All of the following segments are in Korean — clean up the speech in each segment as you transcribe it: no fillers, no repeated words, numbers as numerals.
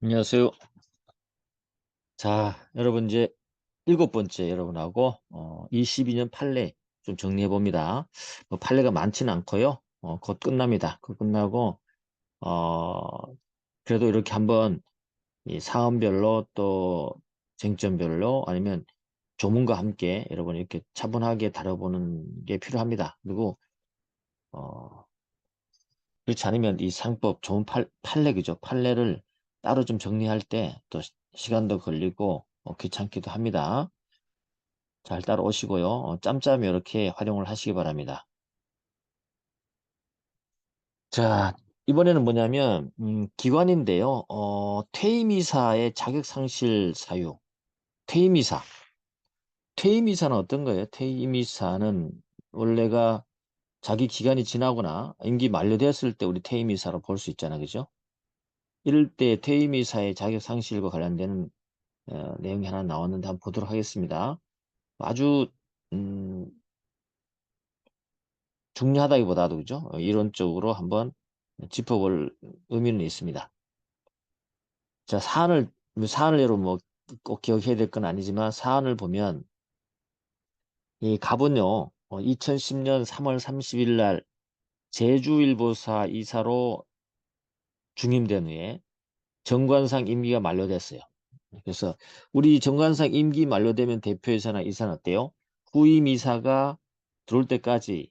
안녕하세요. 자, 여러분 이제 일곱 번째 여러분하고 22년 판례 좀 정리해 봅니다. 뭐 판례가 많지는 않고요. 곧 끝납니다. 곧 끝나고 어, 그래도 이렇게 한번 이 사안별로 또 쟁점별로 아니면 조문과 함께 여러분 이렇게 차분하게 다뤄보는 게 필요합니다. 그리고 어, 그렇지 않으면 이 상법 좋은 판례 그죠? 판례를 따로 좀 정리할 때 또 시간도 걸리고 귀찮기도 합니다. 잘 따라오시고요. 짬짬이 이렇게 활용을 하시기 바랍니다. 자, 이번에는 뭐냐면 기관인데요. 퇴임이사의 자격상실 사유. 퇴임이사. 퇴임이사는 어떤 거예요? 퇴임이사는 원래가 자기 기간이 지나거나 임기 만료되었을 때 우리 퇴임이사로 볼 수 있잖아요. 그죠? 이럴 때 퇴임이사의 자격상실과 관련되는 내용이 하나 나왔는데 한번 보도록 하겠습니다. 아주 음, 중요하다기보다도 그죠? 이론적으로 한번 짚어볼 의미는 있습니다. 자, 사안을 여러분 뭐 꼭 기억해야 될 건 아니지만 사안을 보면 이 갑은요, 2010년 3월 30일 날 제주일보사 이사로 중임된 후에 정관상 임기가 만료됐어요. 그래서 우리 정관상 임기 만료되면 대표이사나 이사는 어때요? 후임 이사가 들어올 때까지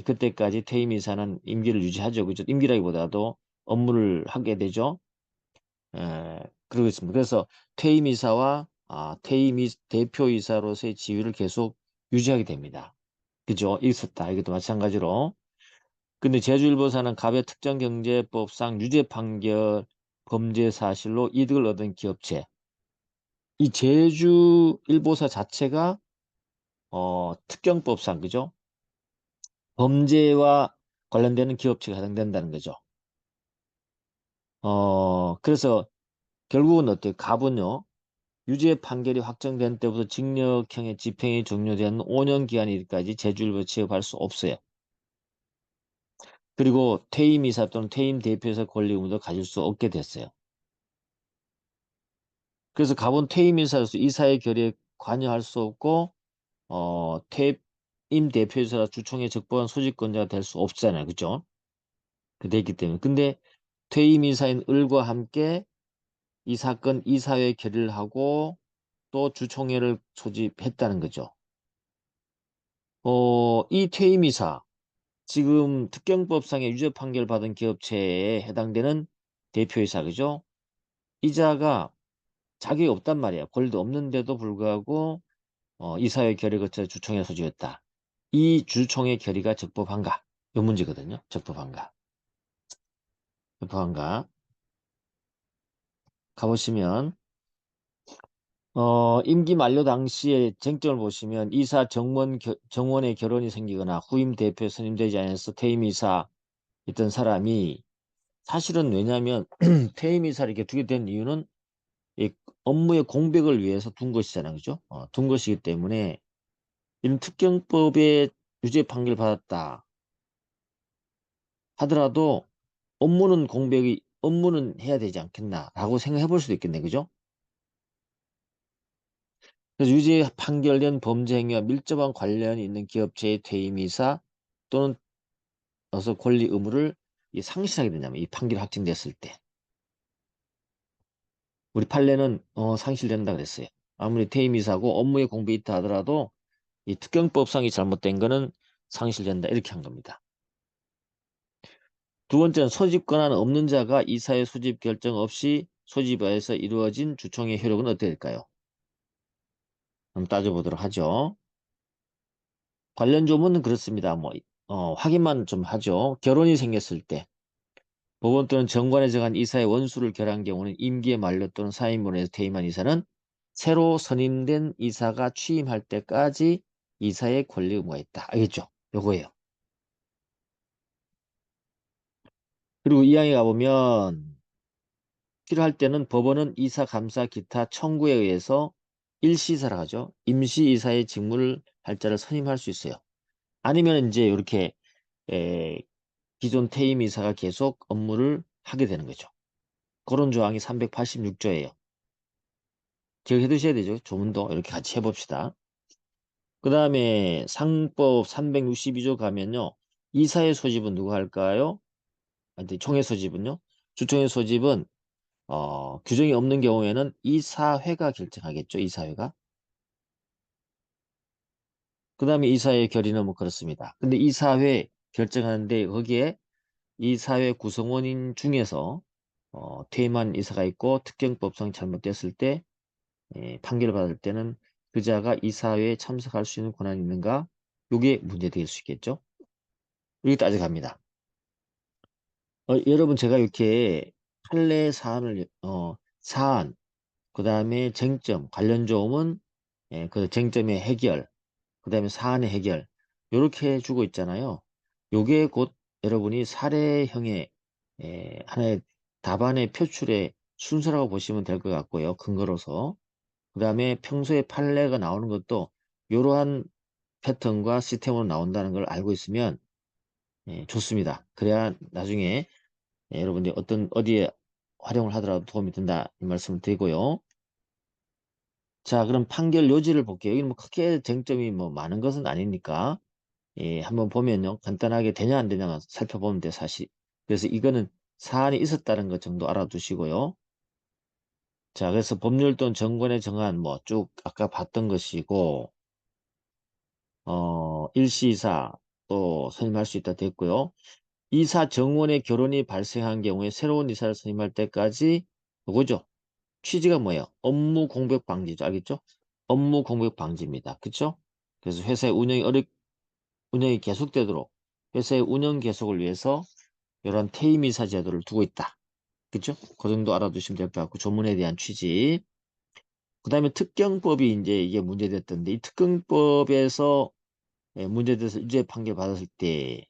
그때까지 퇴임 이사는 임기를 유지하죠. 그죠? 임기라기보다도 업무를 하게 되죠. 그러고 있습니다. 그래서 퇴임 이사와 대표이사로서의 지위를 계속 유지하게 됩니다. 그죠? 있었다. 이것도 마찬가지로. 근데 제주일보사는 갑의 특정경제법상 유죄 판결 범죄 사실로 이득을 얻은 기업체. 이 제주일보사 자체가 특경법상 그죠? 범죄와 관련되는 기업체가 해당된다는 거죠. 그래서 결국은 어때요? 갑은요. 유죄 판결이 확정된 때부터 징역형의 집행이 종료된 5년 기한일까지 제주일보 취업할 수 없어요. 그리고 퇴임이사 또는 퇴임 대표이사 권리 의무도 가질 수 없게 됐어요. 그래서 갑은 퇴임이사로서 이사의 결의에 관여할 수 없고 퇴임 대표이사라 주총의 적법한 소집권자가 될 수 없잖아요. 그죠? 그돼 있기 때문에. 근데 퇴임 이사인 을과 함께 이 사건 이사회 결의를 하고 또 주총회를 소집했다는 거죠. 이 퇴임 이사 지금 특경법상의 유죄 판결 받은 기업체에 해당되는 대표이사 그죠? 이자가 자격이 없단 말이야. 권리도 없는데도 불구하고 이사회 결의 거쳐 주총회 소집했다. 이 주총회 결의가 적법한가? 이 문제거든요. 적법한가? 적법한가? 가보시면 임기 만료 당시에 쟁점을 보시면 이사 정원의 결혼이 생기거나 후임 대표 선임되지 않아서 퇴임 이사 있던 사람이 사실은 왜냐하면 퇴임 이사를 이렇게 두게 된 이유는 이 업무의 공백을 위해서 둔 것이잖아요. 그죠? 둔 것이기 때문에 이런 특경법에 유죄 판결 받았다 하더라도 업무는 해야 되지 않겠나라고 생각해 볼 수도 있겠네. 그죠? 그래서 유죄 판결된 범죄 행위와 밀접한 관련이 있는 기업체의 퇴임이사 또는 어서 권리 의무를 상실하게 되냐면 이 판결이 확정됐을 때 우리 판례는 상실된다 그랬어요. 아무리 퇴임이사고 업무에 공백이 있다 하더라도 이 특경법상이 잘못된 거는 상실된다 이렇게 한 겁니다. 두 번째는 소집 권한 없는 자가 이사의 소집 결정 없이 소집하여서 이루어진 주총의 효력은 어떻게 될까요? 한번 따져보도록 하죠. 관련 조문은 그렇습니다. 뭐 확인만 좀 하죠. 결혼이 생겼을 때 법원 또는 정관에 정한 이사의 원수를 결한 경우는 임기의 만료 또는 사임으로 해서 퇴임한 이사는 새로 선임된 이사가 취임할 때까지 이사의 권리 의무가 있다. 알겠죠? 요거예요. 그리고 이항에 가보면 필요할 때는 법원은 이사, 감사, 기타 청구에 의해서 일시이사라 하죠. 임시이사의 직무를 할 자를 선임할 수 있어요. 아니면 이제 이렇게 에, 기존 퇴임 이사가 계속 업무를 하게 되는 거죠. 그런 조항이 386조예요. 기억해 두셔야 되죠. 조문도 이렇게 같이 해봅시다. 그 다음에 상법 362조 가면요. 이사회 소집은 누가 할까요? 아니, 총회 소집은요. 주총회 소집은 규정이 없는 경우에는 이사회가 결정하겠죠. 이사회가. 그 다음에 이사회 결의는 뭐 그렇습니다. 근데 이사회 결정하는데 거기에 이사회 구성원인 중에서 퇴임한 이사가 있고 특경법상 잘못됐을 때 판결을 받을 때는 그자가 이사회에 참석할 수 있는 권한이 있는가? 이게 문제될 수 있겠죠. 여기 따져갑니다. 여러분 제가 이렇게 판례 사안을 사안 그 다음에 쟁점 관련 조음은 그 쟁점의 해결 그 다음에 사안의 해결 이렇게 주고 있잖아요. 요게 곧 여러분이 사례형의 하나의 답안의 표출의 순서라고 보시면 될 것 같고요. 근거로서. 그 다음에 평소에 판례가 나오는 것도 이러한 패턴과 시스템으로 나온다는 걸 알고 있으면 좋습니다. 그래야 나중에 여러분들이 어디에 활용을 하더라도 도움이 된다 이 말씀을 드리고요. 자, 그럼 판결 요지를 볼게요. 여기 뭐 크게 쟁점이 뭐 많은 것은 아니니까 한번 보면요. 간단하게 되냐 안 되냐 살펴보면 돼 사실. 그래서 이거는 사안이 있었다는 것 정도 알아두시고요. 자, 그래서 법률 또는 정권에 정한 뭐 쭉 아까 봤던 것이고 일시이사 또 선임할 수 있다 됐고요. 이사 정원의 결혼이 발생한 경우에 새로운 이사를 선임할 때까지 그거죠. 취지가 뭐예요? 업무 공백 방지죠. 알겠죠? 업무 공백 방지입니다. 그쵸? 그래서 회사의 운영이 계속되도록 회사의 운영 계속을 위해서 이런 퇴임 이사 제도를 두고 있다. 그쵸? 그 정도 알아두시면 될 것 같고 조문에 대한 취지. 그 다음에 특경법이 이제 이게 문제됐던데 이 특경법에서 문제돼서 유죄 판결 받았을 때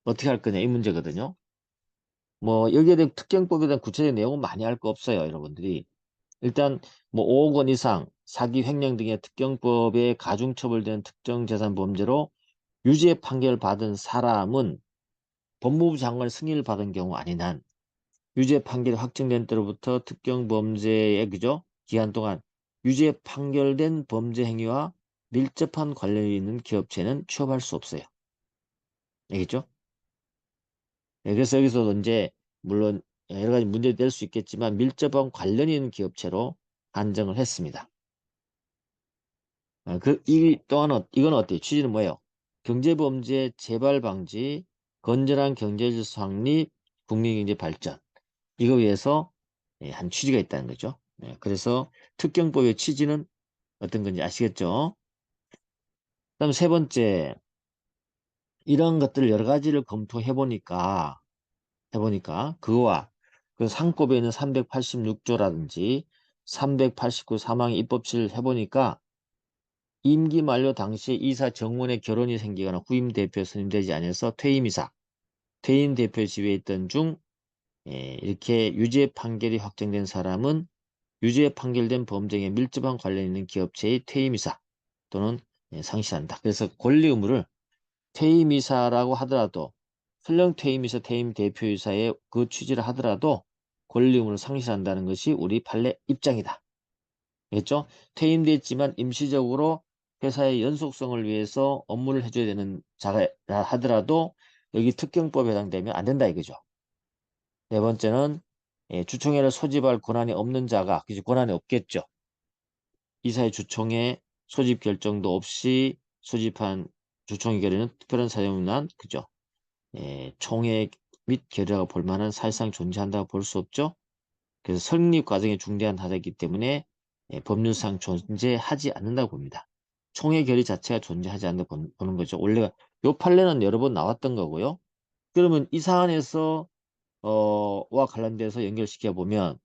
어떻게 할 거냐 이 문제거든요. 뭐 여기에 대한 특경법에 대한 구체적인 내용은 많이 할 거 없어요. 여러분들이. 일단 뭐 5억 원 이상 사기 횡령 등의 특경법에 가중처벌되는 특정재산 범죄로 유죄 판결 받은 사람은 법무부 장관의 승인을 받은 경우 아닌 한 유죄 판결이 확정된 때로부터 특경범죄의 그죠? 기한 동안 유죄 판결된 범죄 행위와 밀접한 관련이 있는 기업체는 취업할 수 없어요. 알겠죠? 그래서 여기서도 이제 물론 여러 가지 문제가 될 수 있겠지만 밀접한 관련이 있는 기업체로 한정을 했습니다. 이건 어때요? 취지는 뭐예요? 경제범죄 재발 방지, 건전한 경제질서 확립, 국민경제 발전. 이거 위해서 한 취지가 있다는 거죠. 그래서 특경법의 취지는 어떤 건지 아시겠죠? 그다음 세 번째, 이런 것들을 여러 가지를 해보니까 그거와 그 상법에 있는 386조라든지 389 사망의 입법시를 해보니까 임기 만료 당시에 이사 정원의 결혼이 생기거나 후임 대표 선임되지 않아서 퇴임이사, 퇴임 대표 지위에 있던 중 이렇게 유죄 판결이 확정된 사람은 유죄 판결된 범죄에 밀접한 관련 있는 기업체의 퇴임이사 또는 상실한다. 그래서 권리 의무를 퇴임이사라고 하더라도 설령 퇴임이사, 퇴임 대표이사의 그 취지를 하더라도 권리 의무를 상실한다는 것이 우리 판례 입장이다. 알겠죠? 퇴임됐지만 임시적으로 회사의 연속성을 위해서 업무를 해줘야 되는 자가 하더라도 여기 특경법에 해당되면 안 된다 이거죠. 네 번째는 주총회를 소집할 권한이 없는 자가 그지 권한이 없겠죠. 이사의 주총회 소집 결정도 없이 소집한 주총회 결의는 특별한 사정으로 난 그죠. 총회 및 결의가 볼 만한 사실상 존재한다고 볼 수 없죠. 그래서 설립 과정에 중대한 하자이기 때문에 법률상 존재하지 않는다고 봅니다. 총회 결의 자체가 존재하지 않는다고 보는 거죠. 원래 요 판례는 여러 번 나왔던 거고요. 그러면 이 사안에서 와 관련돼서 연결시켜 보면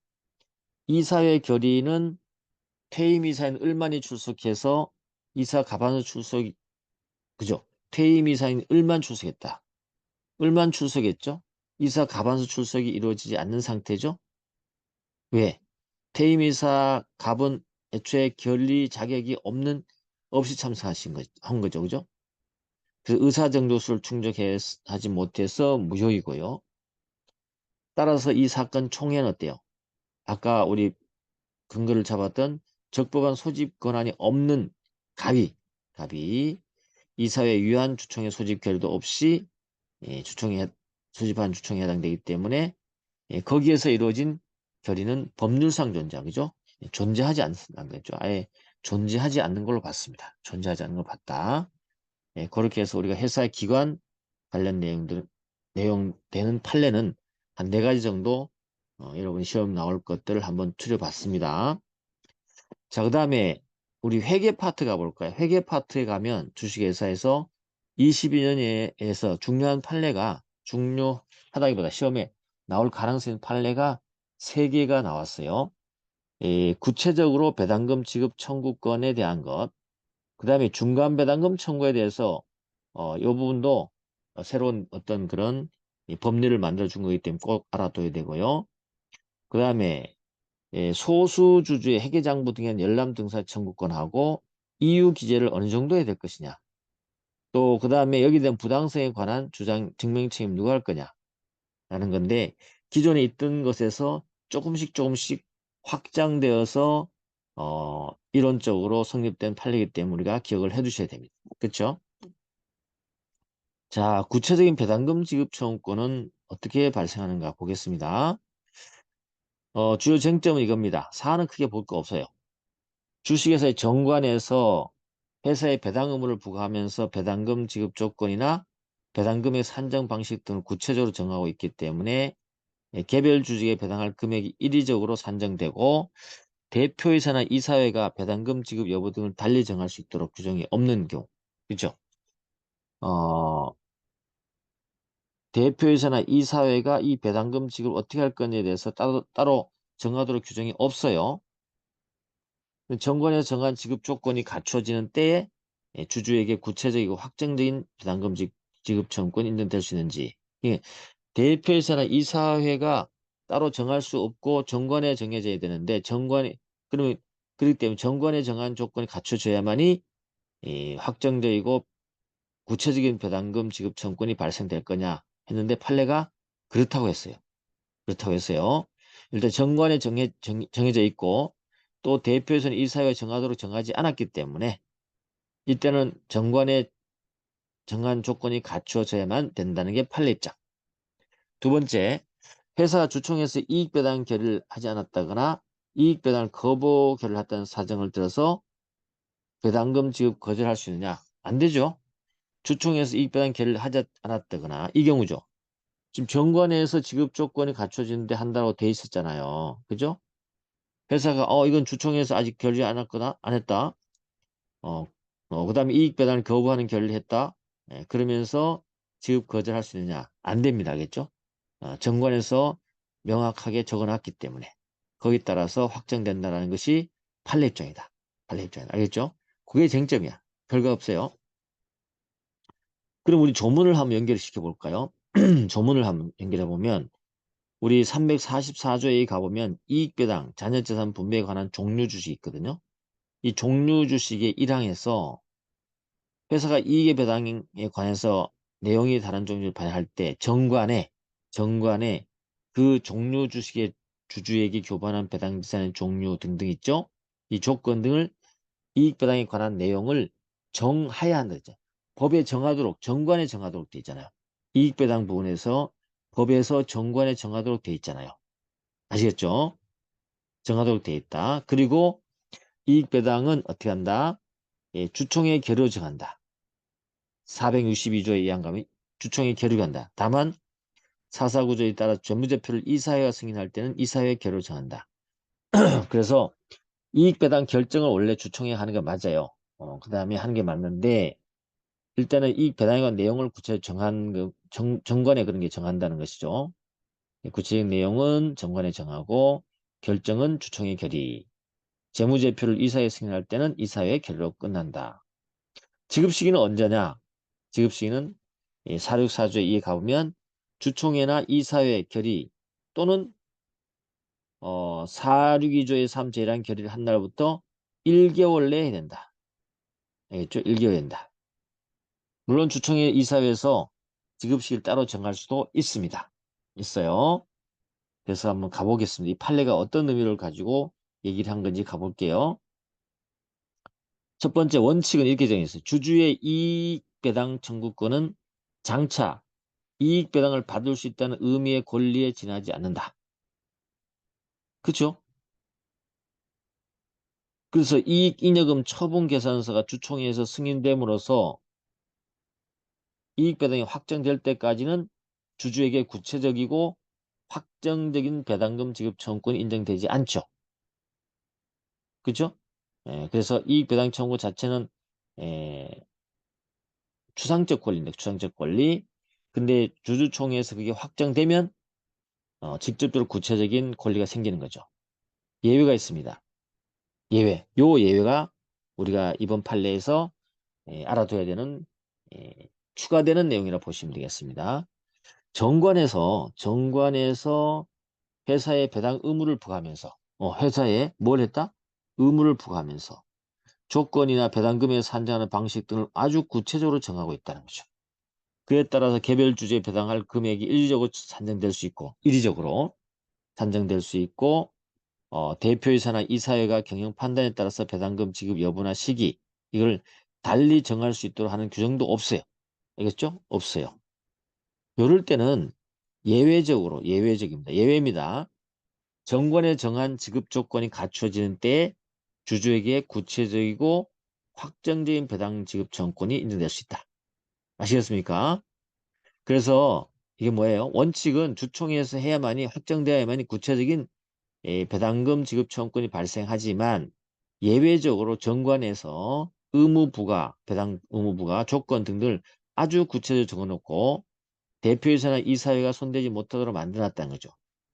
이사회 결의는 퇴임 이사인 을만이 출석해서 이사 가반수 출석이 그죠? 퇴임 이사인 을만 출석했다. 을만 출석했죠? 이사 가반수 출석이 이루어지지 않는 상태죠? 왜? 퇴임 이사 갑은 애초에 결의 자격이 없이 한 거죠. 그죠? 그 의사 정도수를 충족하지 못해서 무효이고요. 따라서 이 사건 총회는 어때요? 아까 우리 근거를 잡았던 적법한 소집 권한이 없는 갑이 이사회 유한 주총의 소집 결의도 없이 소집한 주총에 해당되기 때문에 거기에서 이루어진 결의는 법률상 그죠? 존재하지 않는 거죠. 아예 존재하지 않는 걸로 봤습니다. 존재하지 않는 걸 봤다. 그렇게 해서 우리가 회사의 기관 관련 내용 되는 판례는 한 4가지 정도 여러분 시험 나올 것들을 한번 추려봤습니다. 자, 그 다음에 우리 회계 파트 가볼까요? 회계 파트에 가면 주식회사에서 22년에서 중요한 판례가 중요하다기보다 시험에 나올 가능성이 있는 판례가 3개가 나왔어요. 구체적으로 배당금 지급 청구권에 대한 것, 그 다음에 중간 배당금 청구에 대해서 이 부분도 새로운 어떤 그런 법리를 만들어 준 거기 때문에 꼭 알아둬야 되고요. 그 다음에 소수주주의 회계장부 등의 열람 등사 청구권하고 이유 기재를 어느 정도 해야 될 것이냐. 또 그 다음에 여기 된 부당성에 관한 주장 증명 책임 누가 할 거냐 라는 건데 기존에 있던 것에서 조금씩 확장되어서 이론적으로 성립된 판례이기 때문에 우리가 기억을 해 두셔야 됩니다. 그렇죠? 자, 구체적인 배당금 지급 청구권은 어떻게 발생하는가 보겠습니다. 주요 쟁점은 이겁니다. 사안은 크게 볼 거 없어요. 주식회사의 정관에서 회사의 배당 의무를 부과하면서 배당금 지급 조건이나 배당금의 산정 방식 등을 구체적으로 정하고 있기 때문에 개별 주식에 배당할 금액이 일의적으로 산정되고 대표이사나 이사회가 배당금 지급 여부 등을 달리 정할 수 있도록 규정이 없는 경우. 그렇죠? 대표이사나 이사회가 이 배당금 지급을 어떻게 할 건지에 대해서 따로 정하도록 규정이 없어요. 정관에서 정한 지급 조건이 갖춰지는 때에 주주에게 구체적이고 확정적인 배당금 지급 청구권이 인정될 수 있는지. 대표이사나 이사회가 따로 정할 수 없고 정관에 정해져야 되는데 그러면 그렇기 때문에 정관에 정한 조건이 갖춰져야만이 확정적이고 구체적인 배당금 지급 청구권이 발생될 거냐 했는데 판례가 그렇다고 했어요. 그렇다고 했어요. 일단 정관에 정해져 있고 또 대표에서는 이사회가 정하도록 정하지 않았기 때문에 이때는 정관에 정한 조건이 갖추어져야만 된다는 게 판례 입장. 두 번째, 회사 주총에서 이익배당 결의를 하지 않았다거나 이익배당을 거부 결의를 했다는 사정을 들어서 배당금 지급 거절할 수 있느냐? 안 되죠. 주총에서 이익배당 결의를 하지 않았다거나 이 경우죠. 지금 정관에서 지급 조건이 갖춰지는데 한다고 돼 있었잖아요. 그죠? 회사가 이건 주총에서 아직 결의 안 했거나 안 했다. 그다음에 이익 배당을 거부하는 결의를 했다. 그러면서 지급 거절할 수 있느냐? 안 됩니다. 알겠죠? 정관에서 명확하게 적어놨기 때문에 거기에 따라서 확정된다는 것이 판례 입장이다. 판례 입장이다. 알겠죠? 그게 쟁점이야. 별거 없어요. 그럼 우리 조문을 한번 연결시켜 볼까요? 조문을 한번 연결해 보면 우리 344조에 가보면 이익배당, 자녀재산 분배에 관한 종류주식이 있거든요. 이 종류주식의 1항에서 회사가 이익의 배당에 관해서 내용이 다른 종류를 반영할 때 정관에 그 종류주식의 주주에게 교반한 배당재산의 종류 등등 있죠. 이 조건 등을 이익배당에 관한 내용을 정하여야 한다 했죠. 법에 정하도록 정관에 정하도록 돼 있잖아요. 이익배당 부분에서 법에서 정관에 정하도록 돼 있잖아요. 아시겠죠? 정하도록 돼 있다. 그리고 이익배당은 어떻게 한다? 주총의 결의로 정한다. 462조에 의한 가면 주총의 결의로 한다. 다만 449조에 따라 재무제표를 이사회가 승인할 때는 이사회의 결의로 정한다. 그래서 이익배당 결정을 원래 주총에 하는 게 맞아요. 그 다음에 하는 게 맞는데 일단은 이익배당에 관한 내용을 구체적으로 정관에 그런 게 정한다는 것이죠. 구체적인 내용은 정관에 정하고 결정은 주총의 결의. 재무제표를 이사회에 승인할 때는 이사회의 결의로 끝난다. 지급시기는 언제냐? 지급시기는 464조에 이에 가보면 주총회나 이사회 결의 또는 462조의 3 제일한 결의를 한 날부터 1개월 내에 해야 된다. 알겠죠? 1개월 된다. 물론 주총회 이사회에서 지급시기를 따로 정할 수도 있습니다. 있어요. 그래서 한번 가보겠습니다. 이 판례가 어떤 의미를 가지고 얘기를 한 건지 가볼게요. 첫 번째 원칙은 이렇게 정했어요. 주주의 이익배당 청구권은 장차 이익배당을 받을 수 있다는 의미의 권리에 지나지 않는다. 그렇죠? 그래서 이익잉여금 처분계산서가 주총회에서 승인됨으로써 이익배당이 확정될 때까지는 주주에게 구체적이고 확정적인 배당금 지급 청구권이 인정되지 않죠. 그죠? 그래서 이익배당 청구 자체는 에, 추상적 권리인데, 추상적 권리. 근데 주주총회에서 그게 확정되면 직접적으로 구체적인 권리가 생기는 거죠. 예외가 있습니다. 예외. 요 예외가 우리가 이번 판례에서 알아둬야 되는 추가되는 내용이라 보시면 되겠습니다. 정관에서 회사에 배당 의무를 부과하면서 회사에 뭘 했다? 의무를 부과하면서 조건이나 배당금에 산정하는 방식 등을 아주 구체적으로 정하고 있다는 거죠. 그에 따라서 개별 주주에 배당할 금액이 일시적으로 산정될 수 있고 일시적으로 산정될 수 있고 대표이사나 이사회가 경영 판단에 따라서 배당금 지급 여부나 시기 이걸 달리 정할 수 있도록 하는 규정도 없어요. 알겠죠? 없어요. 이럴 때는 예외적입니다. 예외입니다. 정관에 정한 지급 조건이 갖춰지는 때에 주주에게 구체적이고 확정적인 배당 지급 정권이 인정될 수 있다. 아시겠습니까? 그래서 이게 뭐예요? 원칙은 주총회에서 해야만이 확정되어야만이 구체적인 배당금 지급 청구권이 발생하지만 예외적으로 정관에서 의무부가 배당 의무부가 조건 등을 아주 구체적으로 적어놓고 대표이사나 이사회가 손대지 못하도록 만들어놨다는 거죠.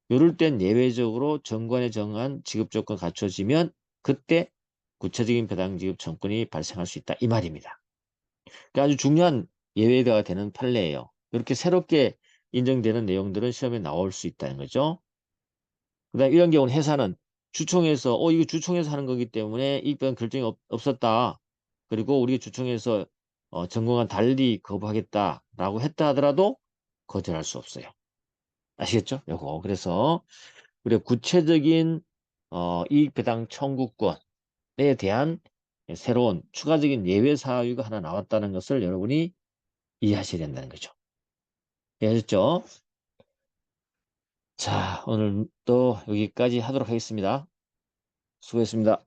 이럴 땐 예외적으로 정관에 정한 지급 조건 갖춰지면 그때 구체적인 배당 지급 청구권이 발생할 수 있다 이 말입니다. 그러니까 아주 중요한 예외가 되는 판례예요. 이렇게 새롭게 인정되는 내용들은 시험에 나올 수 있다는 거죠. 그다음 이런 경우는 회사는 주총에서 이거 주총에서 하는 거기 때문에 이익배당 결정이 없었다. 그리고 우리 주총에서 전공과 달리 거부하겠다라고 했다 하더라도 거절할 수 없어요. 아시겠죠? 요거. 그래서 우리가 구체적인 이익배당 청구권에 대한 새로운 추가적인 예외 사유가 하나 나왔다는 것을 여러분이 이해하셔야 된다는 거죠. 이해하셨죠? 자, 오늘 또 여기까지 하도록 하겠습니다. 수고했습니다.